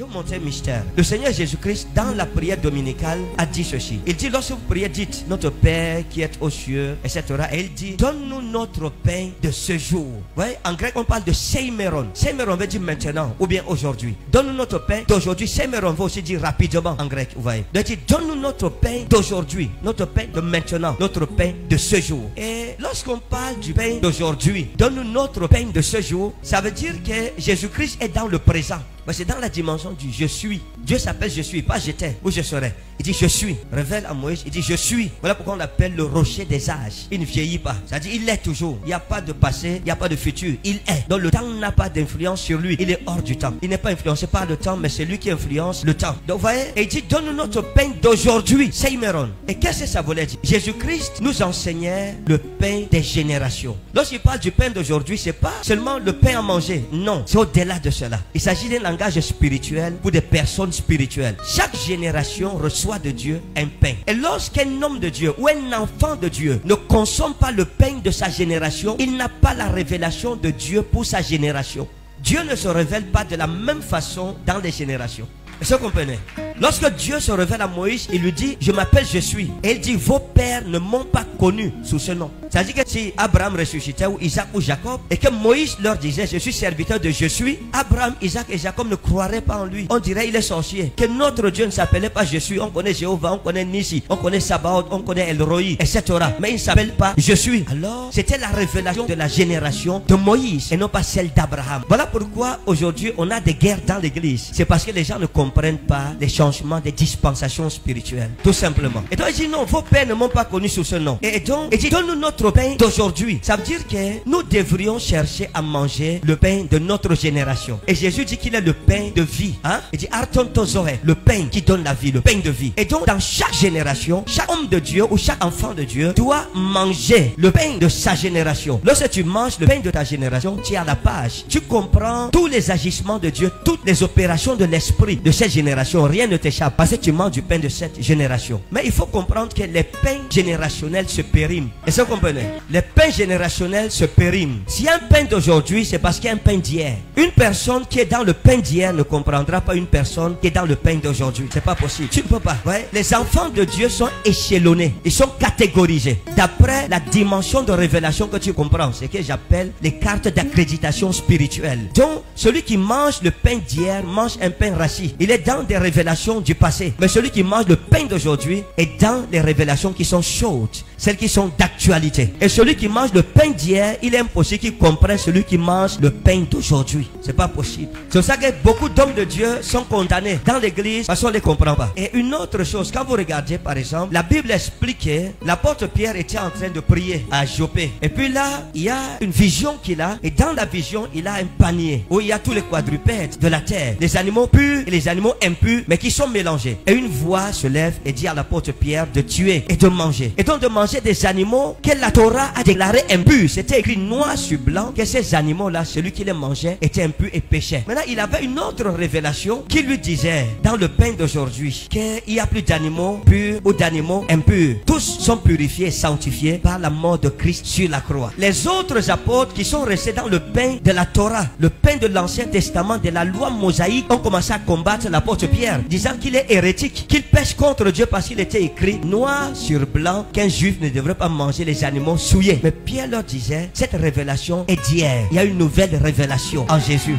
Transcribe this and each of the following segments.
Je vais vous montrer un mystère. Le Seigneur Jésus-Christ, dans la prière dominicale, a dit ceci. Il dit, lorsque vous priez, dites, notre Père qui est aux cieux, etc. Et il dit, donne-nous notre pain de ce jour. Vous voyez, en grec, on parle de seimeron. Seimeron veut dire maintenant ou bien aujourd'hui. Donne-nous notre pain d'aujourd'hui. Seimeron veut aussi dire rapidement en grec. Vous voyez. Donc, il dit, donne-nous notre pain d'aujourd'hui. Notre pain de maintenant. Notre pain de ce jour. Et lorsqu'on parle du pain d'aujourd'hui, donne-nous notre pain de ce jour, ça veut dire que Jésus-Christ est dans le présent. C'est dans la dimension du je suis. Dieu s'appelle je suis, pas j'étais ou je serai. Il dit je suis. Révèle à Moïse, il dit je suis. Voilà pourquoi on l'appelle le rocher des âges. Il ne vieillit pas. C'est-à-dire il est toujours. Il n'y a pas de passé, il n'y a pas de futur. Il est. Donc le temps n'a pas d'influence sur lui. Il est hors du temps. Il n'est pas influencé par le temps, mais c'est lui qui influence le temps. Donc vous voyez, et il dit donne-nous notre pain d'aujourd'hui. Seimeron. Et qu'est-ce que ça voulait dire? Jésus-Christ nous enseignait le pain des générations. Lorsqu'il parle du pain d'aujourd'hui, c'est pas seulement le pain à manger. Non, c'est au-delà de cela. Il s'agit d'un langage spirituel pour des personnes spirituelles. Chaque génération reçoit de Dieu un pain. Et lorsqu'un homme de Dieu ou un enfant de Dieu ne consomme pas le pain de sa génération, il n'a pas la révélation de Dieu pour sa génération. Dieu ne se révèle pas de la même façon dans les générations. Est-ce que vous comprenez? Lorsque Dieu se révèle à Moïse, il lui dit, je m'appelle je suis. Et il dit, vos pères ne m'ont pas connu sous ce nom. C'est-à-dire que si Abraham ressuscitait, ou Isaac ou Jacob, et que Moïse leur disait, je suis serviteur de je suis, Abraham, Isaac et Jacob ne croiraient pas en lui. On dirait, il est sorcier. Que notre Dieu ne s'appelait pas je suis. On connaît Jéhovah, on connaît Nissi, on connaît Sabaoth, on connaît El Roi, etc. Mais il ne s'appelle pas je suis. Alors, c'était la révélation de la génération de Moïse et non pas celle d'Abraham. Voilà pourquoi aujourd'hui, on a des guerres dans l'église. C'est parce que les gens ne comprennent pas les changements des dispensations spirituelles. Tout simplement. Et donc, il dit non, vos pères ne m'ont pas connu sous ce nom. Et donc, il dit, donne-nous notre pain d'aujourd'hui. Ça veut dire que nous devrions chercher à manger le pain de notre génération. Et Jésus dit qu'il est le pain de vie. Hein? Il dit, Arton Tozoé, le pain qui donne la vie, le pain de vie. Et donc, dans chaque génération, chaque homme de Dieu ou chaque enfant de Dieu doit manger le pain de sa génération. Lorsque tu manges le pain de ta génération, tu es à la page. Tu comprends tous les agissements de Dieu, toutes les opérations de l'esprit de cette génération. Rien ne t'échappe parce que tu manges du pain de cette génération. Mais il faut comprendre que les pains générationnels se périment. Est-ce que vous comprenez? Les pains générationnels se périment. S'il y a un pain d'aujourd'hui, c'est parce qu'il y a un pain d'hier. Une personne qui est dans le pain d'hier ne comprendra pas une personne qui est dans le pain d'aujourd'hui. C'est pas possible. Tu ne peux pas. Ouais? Les enfants de Dieu sont échelonnés. Ils sont catégorisés d'après la dimension de révélation que tu comprends. C'est ce que j'appelle les cartes d'accréditation spirituelle. Donc, celui qui mange le pain d'hier mange un pain rassis. Il est dans des révélations du passé. Mais celui qui mange le pain d'aujourd'hui est dans les révélations qui sont chaudes, celles qui sont d'actualité. Et celui qui mange le pain d'hier, il est impossible qu'il comprenne celui qui mange le pain d'aujourd'hui. C'est pas possible. C'est pour ça que beaucoup d'hommes de Dieu sont condamnés dans l'église parce qu'on ne les comprend pas. Et une autre chose, quand vous regardez par exemple, la Bible explique que l'apôtre Pierre était en train de prier à Joppé. Et puis là, il y a une vision qu'il a. Et dans la vision, il a un panier où il y a tous les quadrupèdes de la terre, les animaux purs et les animaux impurs, mais qui sont mélangés. Et une voix se lève et dit à l'apôtre Pierre de tuer et de manger. Et donc de manger des animaux que la Torah a déclaré impurs. C'était écrit noir sur blanc que ces animaux-là, celui qui les mangeait, était impur et péchait. Maintenant, il avait une autre révélation qui lui disait, dans le pain d'aujourd'hui, qu'il n'y a plus d'animaux purs ou d'animaux impurs. Tous sont purifiés et sanctifiés par la mort de Christ sur la croix. Les autres apôtres qui sont restés dans le pain de la Torah, le pain de l'Ancien Testament, de la loi mosaïque, ont commencé à combattre l'apôtre Pierre, disant qu'il est hérétique, qu'il pêche contre Dieu parce qu'il était écrit noir sur blanc qu'un juif ne devrait pas manger les animaux souillés. Mais Pierre leur disait, cette révélation est d'hier. Il y a une nouvelle révélation en Jésus.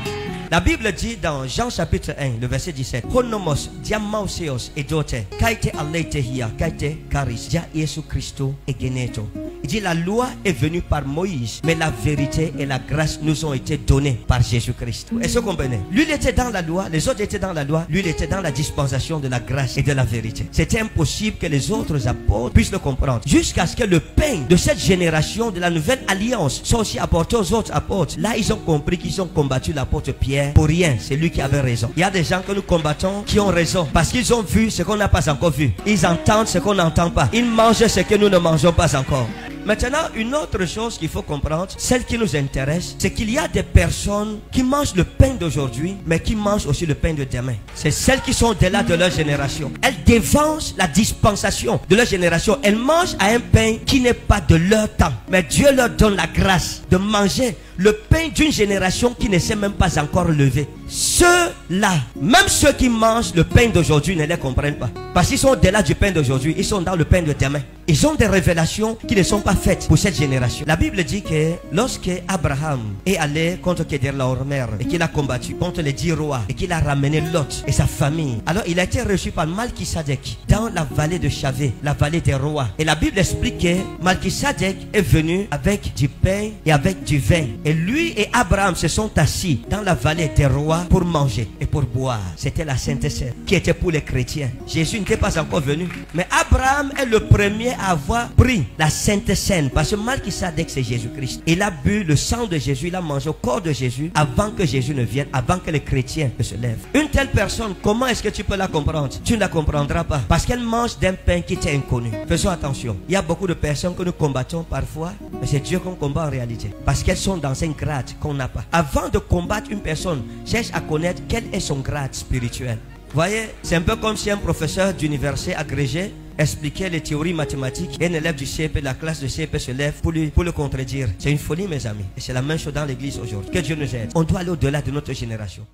La Bible dit dans Jean chapitre 1, le verset 17, Chronomos, diamauseos edote, kaite aleitehia, kaite charis, dia Yesu Christo et geneto. Il dit la loi est venue par Moïse, mais la vérité et la grâce nous ont été données par Jésus-Christ. Est-ce que vous comprenez? Lui, il était dans la loi, les autres étaient dans la loi, lui, il était dans la dispensation de la grâce et de la vérité. C'était impossible que les autres apôtres puissent le comprendre. Jusqu'à ce que le pain de cette génération de la nouvelle alliance soit aussi apporté aux autres apôtres. Là, ils ont compris qu'ils ont combattu l'apôtre Pierre pour rien. C'est lui qui avait raison. Il y a des gens que nous combattons qui ont raison parce qu'ils ont vu ce qu'on n'a pas encore vu. Ils entendent ce qu'on n'entend pas. Ils mangent ce que nous ne mangeons pas encore. Maintenant, une autre chose qu'il faut comprendre, celle qui nous intéresse, c'est qu'il y a des personnes qui mangent le pain d'aujourd'hui, mais qui mangent aussi le pain de demain. C'est celles qui sont au-delà de leur génération. Elles dévancent la dispensation de leur génération. Elles mangent à un pain qui n'est pas de leur temps. Mais Dieu leur donne la grâce de manger le pain d'une génération qui ne s'est même pas encore levée. ceux-là, même ceux qui mangent le pain d'aujourd'hui ne les comprennent pas. Parce qu'ils sont au-delà du pain d'aujourd'hui, ils sont dans le pain de demain. Ils ont des révélations qui ne sont pas faites pour cette génération. La Bible dit que lorsque Abraham est allé contre Kedorlaomer et qu'il a combattu contre les 10 rois et qu'il a ramené Lot et sa famille, alors il a été reçu par Malkisadek dans la vallée de Chavé, la vallée des rois. Et la Bible explique que Malkisadek est venu avec du pain et avec du vin. Et lui et Abraham se sont assis dans la vallée des rois pour manger et pour boire. C'était la Sainte Seine qui était pour les chrétiens. Jésus n'était pas encore venu. Mais Abraham est le premier à avoir pris la Sainte Seine, parce que Malkisadek c'est Jésus-Christ. Il a bu le sang de Jésus, il a mangé au corps de Jésus avant que Jésus ne vienne, avant que les chrétiens ne se lèvent. Une telle personne, comment est-ce que tu peux la comprendre? Tu ne la comprendras pas, parce qu'elle mange d'un pain qui t'est inconnu. Faisons attention. Il y a beaucoup de personnes que nous combattons parfois, mais c'est Dieu qu'on combat en réalité, parce qu'elles sont dans un grade qu'on n'a pas. Avant de combattre une personne, cherche à connaître quel est son grade spirituel. Vous voyez, c'est un peu comme si un professeur d'université agrégé expliquait les théories mathématiques et un élève du CEP, de la classe de CEP se lève pour le contredire. C'est une folie, mes amis. Et c'est la même chose dans l'église aujourd'hui. Que Dieu nous aide. On doit aller au-delà de notre génération.